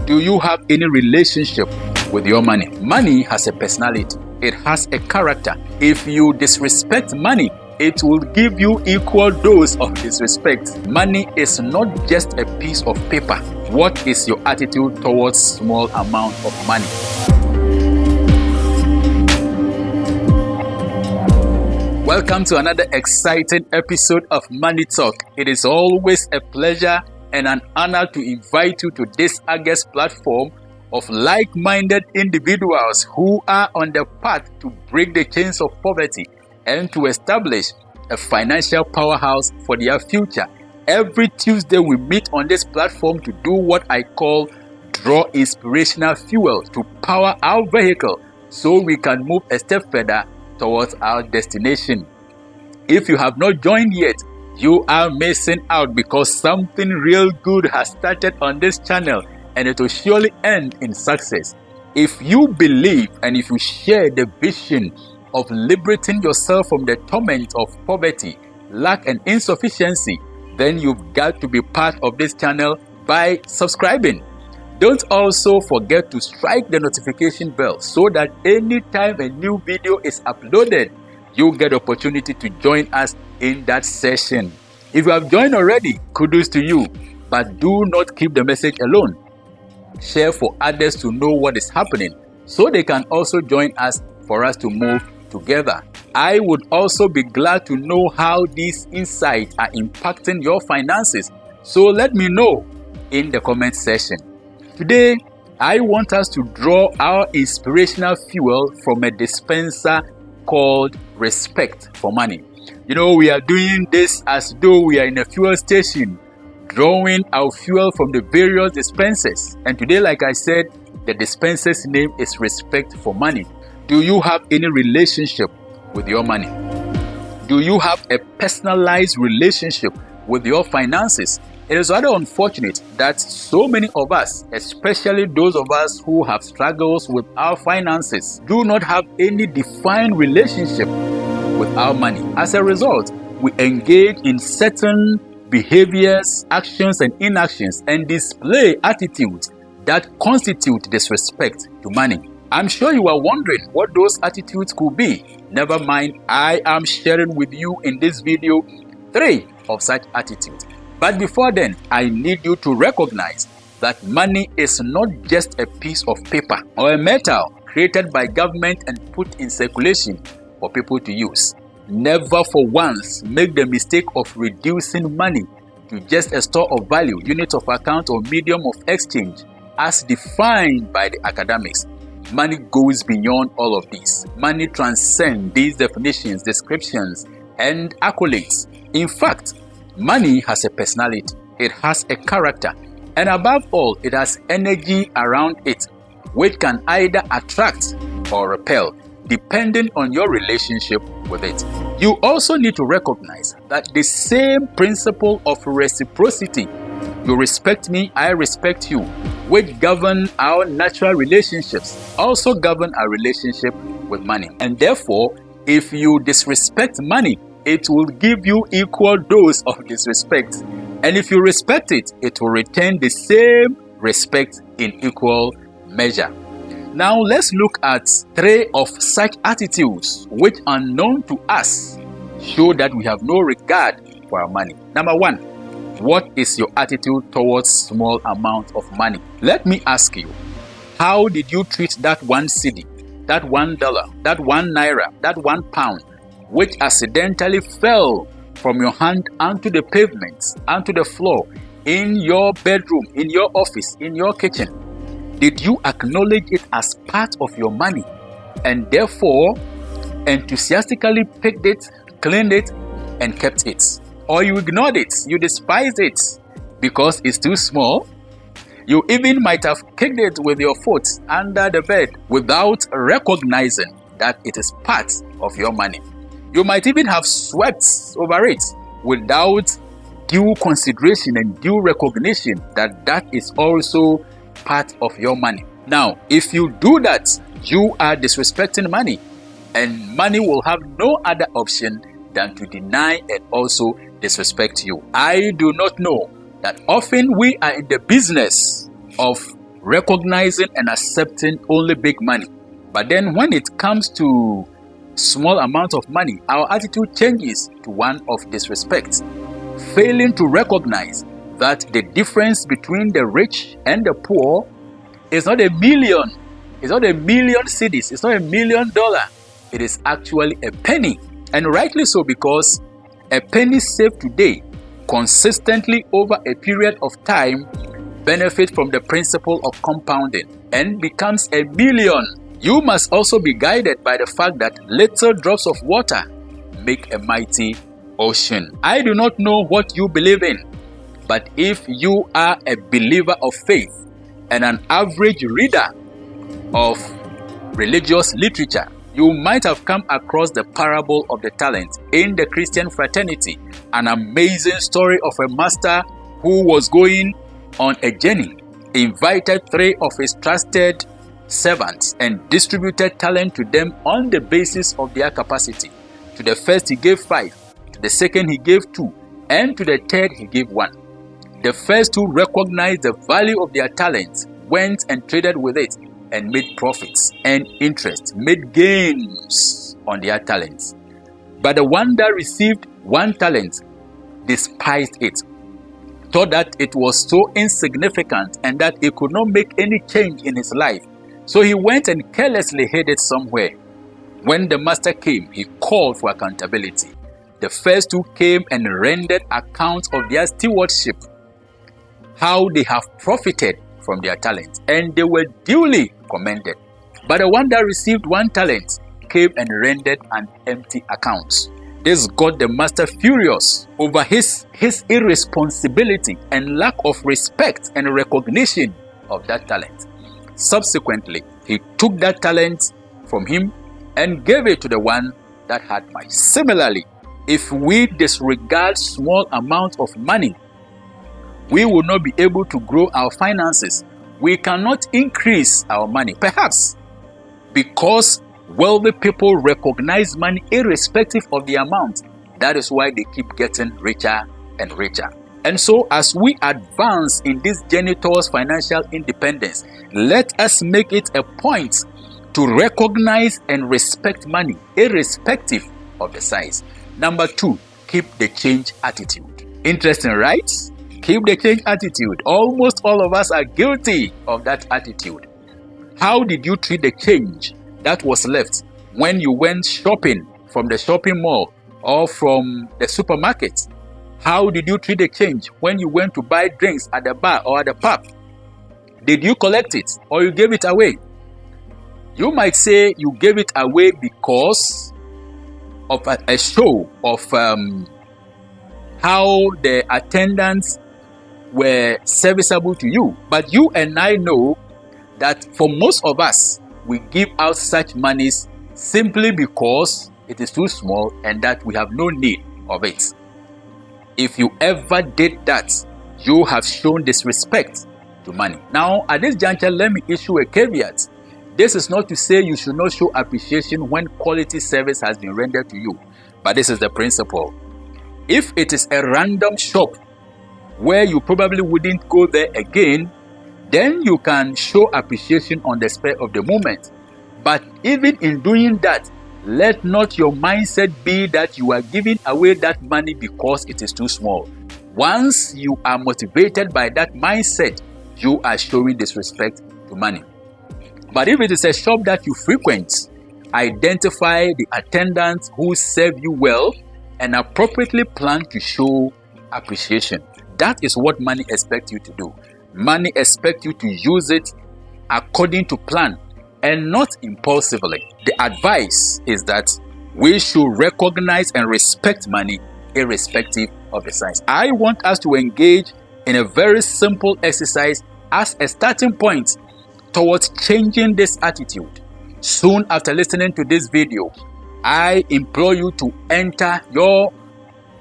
Do you have any relationship with your money? Money has a personality. It has a character. If you disrespect money, it will give you equal dose of disrespect. Money is not just a piece of paper. What is your attitude towards small amount of money? Welcome to another exciting episode of Money Talk. It is always a pleasure and an honor to invite you to this August platform of like-minded individuals who are on the path to break the chains of poverty and to establish a financial powerhouse for their future. Every Tuesday we meet on this platform to do what I call draw inspirational fuel to power our vehicle so we can move a step further towards our destination. If you have not joined yet, you are missing out because something real good has started on this channel and it will surely end in success. If you believe and if you share the vision of liberating yourself from the torment of poverty, lack and insufficiency, then you've got to be part of this channel by subscribing. Don't also forget to strike the notification bell so that anytime a new video is uploaded, you get opportunity to join us in that session. If you have joined already, kudos to you, but do not keep the message alone. Share for others to know what is happening so they can also join us for us to move together. I would also be glad to know how these insights are impacting your finances, so let me know in the comment section. Today, I want us to draw our inspirational fuel from a dispenser called Respect for Money. You know, we are doing this as though we are in a fuel station, drawing our fuel from the various dispensers. And today, like I said, the dispenser's name is Respect for Money. Do you have any relationship with your money? Do you have a personalized relationship with your finances? It is rather unfortunate that so many of us, especially those of us who have struggles with our finances, do not have any defined relationship with our money. As a result, we engage in certain behaviors, actions and inactions and display attitudes that constitute disrespect to money. I'm sure you are wondering what those attitudes could be. Never mind, I am sharing with you in this video 3 of such attitudes. But before then, I need you to recognize that money is not just a piece of paper or a metal created by government and put in circulation for people to use. Never for once make the mistake of reducing money to just a store of value, unit of account or medium of exchange as defined by the academics. Money goes beyond all of these. Money transcends these definitions, descriptions, and accolades. In fact, money has a personality, it has a character, and above all, it has energy around it, which can either attract or repel, depending on your relationship with it. You also need to recognize that the same principle of reciprocity, you respect me, I respect you, which govern our natural relationships, also govern our relationship with money. And therefore, if you disrespect money, it will give you equal dose of disrespect. And if you respect it, it will return the same respect in equal measure. Now let's look at 3 of such attitudes which, unknown to us, show that we have no regard for our money. Number 1, what is your attitude towards small amount of money? Let me ask you, how did you treat that 1 cedi, that $1, that 1 naira, that 1 pound, which accidentally fell from your hand onto the pavement, onto the floor, in your bedroom, in your office, in your kitchen? Did you acknowledge it as part of your money and therefore enthusiastically picked it, cleaned it, and kept it? Or you ignored it, you despised it because it's too small? You even might have kicked it with your foot under the bed without recognizing that it is part of your money. You might even have swept over it without due consideration and due recognition that that is also part of your money. Now, if you do that, you are disrespecting money, and money will have no other option than to deny and also disrespect you. I do not know that often we are in the business of recognizing and accepting only big money. But then when it comes to small amount of money, our attitude changes to one of disrespect, failing to recognize that the difference between the rich and the poor is not a million. It's not a million cedis. It's not $1 million. It is actually a penny. And rightly so, because a penny saved today consistently over a period of time benefits from the principle of compounding and becomes $1 million. You must also be guided by the fact that little drops of water make a mighty ocean. I do not know what you believe in, but if you are a believer of faith and an average reader of religious literature, you might have come across the parable of the talents in the Christian fraternity, an amazing story of a master who was going on a journey, invited 3 of his trusted servants and distributed talent to them on the basis of their capacity. To the first he gave 5, to the second he gave 2, and to the third he gave 1. The first 2 recognized the value of their talents, went and traded with it, and made profits and interest, made gains on their talents. But the one that received 1 talent despised it, thought that it was so insignificant and that it could not make any change in his life. So he went and carelessly hid it somewhere. When the master came, he called for accountability. The first 2 came and rendered accounts of their stewardship, how they have profited from their talents, and they were duly commended. But the one that received 1 talent came and rendered an empty account. This got the master furious over his irresponsibility and lack of respect and recognition of that talent. Subsequently, he took that talent from him and gave it to the one that had much. Similarly, if we disregard small amounts of money, we will not be able to grow our finances. We cannot increase our money. Perhaps because wealthy people recognize money irrespective of the amount. That is why they keep getting richer and richer. And so as we advance in this journey towards financial independence, let us make it a point to recognize and respect money irrespective of the size. Number 2, keep the change attitude. Interesting, right? Keep the change attitude. Almost all of us are guilty of that attitude. How did you treat the change that was left when you went shopping from the shopping mall or from the supermarket? How did you treat the change when you went to buy drinks at the bar or at the pub? Did you collect it or you gave it away? You might say you gave it away because of a show of how the attendants were serviceable to you. But you and I know that for most of us, we give out such monies simply because it is too small and that we have no need of it. If you ever did that, you have shown disrespect to money. Now, at this juncture, let me issue a caveat. This is not to say you should not show appreciation when quality service has been rendered to you, but this is the principle. If it is a random shop where you probably wouldn't go there again, then you can show appreciation on the spur of the moment. But even in doing that, let not your mindset be that you are giving away that money because it is too small. Once you are motivated by that mindset, you are showing disrespect to money. But if it is a shop that you frequent, identify the attendants who serve you well and appropriately plan to show appreciation. That is what money expects you to do. Money expects you to use it according to plan and not impulsively. The advice is that we should recognize and respect money irrespective of the size. I want us to engage in a very simple exercise as a starting point towards changing this attitude. Soon after listening to this video, I implore you to enter your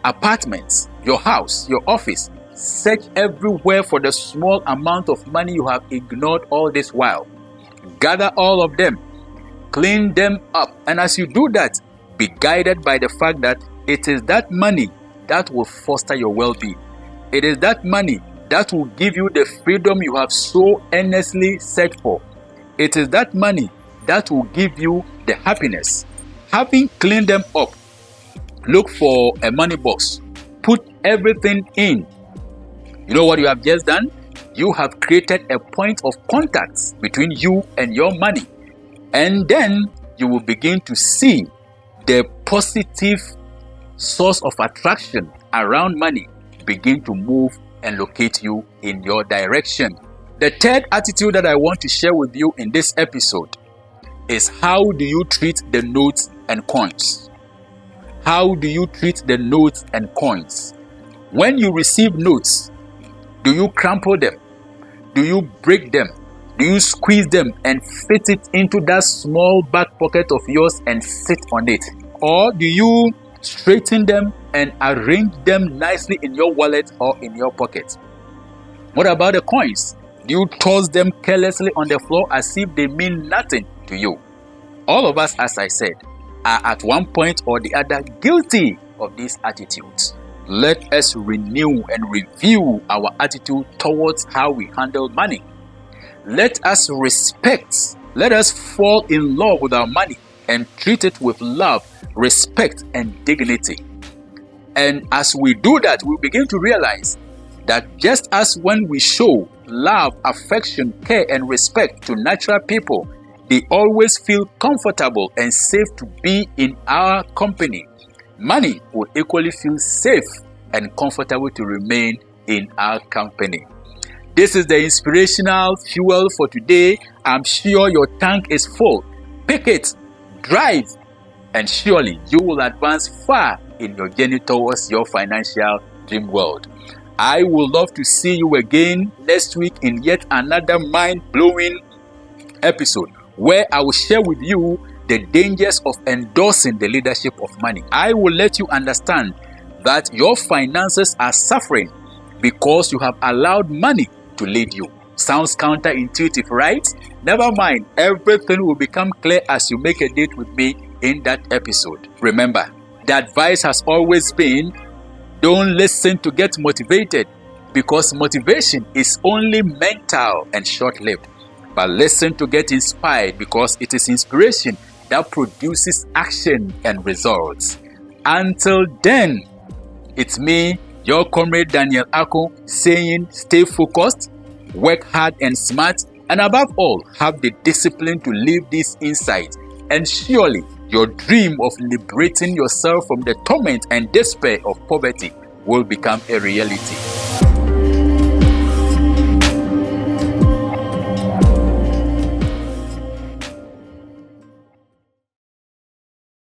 apartment, your house, your office. Search everywhere for the small amount of money you have ignored all this while. Gather all of them, clean them up, and as you do that, be guided by the fact that it is that money that will foster your well-being. It is that money that will give you the freedom you have so earnestly searched for. It is that money that will give you the happiness. Having cleaned them up, look for a money box. Put everything in. You know what you have just done? You have created a point of contact between you and your money. And then you will begin to see the positive source of attraction around money begin to move and locate you in your direction. The third attitude that I want to share with you in this episode is, how do you treat the notes and coins? How do you treat the notes and coins? When you receive notes, do you crumple them? Do you break them? Do you squeeze them and fit it into that small back pocket of yours and sit on it? Or do you straighten them and arrange them nicely in your wallet or in your pocket? What about the coins? Do you toss them carelessly on the floor as if they mean nothing to you? All of us, as I said, are at one point or the other guilty of these attitudes. Let us renew and review our attitude towards how we handle money. Let us respect, let us fall in love with our money and treat it with love, respect, and dignity. And as we do that, we begin to realize that just as when we show love, affection, care, and respect to natural people, they always feel comfortable and safe to be in our company, money will equally feel safe and comfortable to remain in our company. This is the inspirational fuel for today. I'm sure your tank is full. Pick it, drive, and surely you will advance far in your journey towards your financial dream world. I would love to see you again next week in yet another mind-blowing episode where I will share with you the dangers of endorsing the leadership of money. I will let you understand that your finances are suffering because you have allowed money to lead you. Sounds counterintuitive, right? Never mind, everything will become clear as you make a date with me in that episode. Remember, the advice has always been, don't listen to get motivated, because motivation is only mental and short-lived. But listen to get inspired, because it is inspiration that produces action and results. Until then, it's me, your comrade Daniel Ako, saying stay focused, work hard and smart, and above all, have the discipline to live these insights. And surely, your dream of liberating yourself from the torment and despair of poverty will become a reality.